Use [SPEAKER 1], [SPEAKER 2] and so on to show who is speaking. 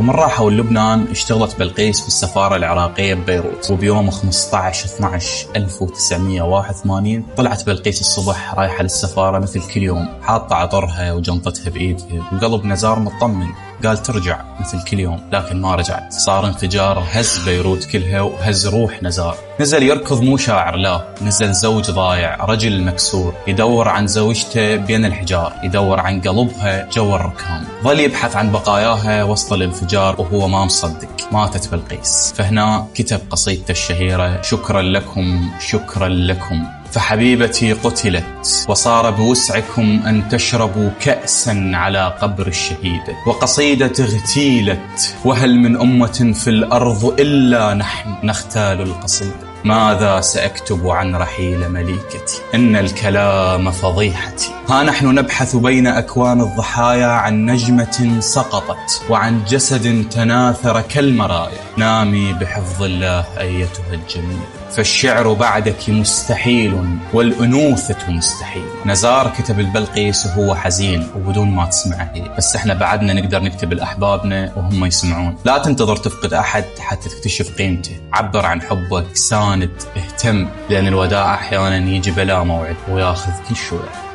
[SPEAKER 1] ومن راحوا لبنان اشتغلت بلقيس في السفارة العراقية ببيروت. وبيوم 15/12/1981 طلعت بلقيس الصبح رايحة للسفارة مثل كل يوم، حاطة عطرها وجنطتها بإيدها، وقلب نزار مطمن قال ترجع مثل كل يوم، لكن ما رجعت. صار انفجار هز بيروت كلها وهز روح نزار. نزل يركض مو شاعر، لا، نزل زوج ضايع، رجل مكسور، يدور عن زوجته بين الحجار، يدور عن قلبها جوا الركام. ظل يبحث عن بقاياها وسط الانفجار وهو ما مصدق. ماتت بلقيس. فهنا كتب قصيدته الشهيرة: شكرا لكم شكرا لكم، فحبيبتي قتلت، وصار بوسعكم أن تشربوا كأسا على قبر الشهيدة. وقصيدة اغتيلت، وهل من أمة في الأرض إلا نحن نختال القصيدة. ماذا سأكتب عن رحيل مليكتي؟ إن الكلام فضيحتي. ها نحن نبحث بين أكوان الضحايا عن نجمة سقطت، وعن جسد تناثر كالمرايا. نامي بحفظ الله أيتها الجميلة، فالشعر بعدك مستحيل والأنوثة مستحيل. نزار كتب البلقيس وهو حزين وبدون ما تسمعه هي، بس احنا بعدنا نقدر نكتب لأحبابنا وهم يسمعون. لا تنتظر تفقد أحد حتى تكتشف قيمته. عبر عن حبك، ساند، اهتم، لأن الوداع أحيانا يجي بلا موعد وياخذ كل شوية.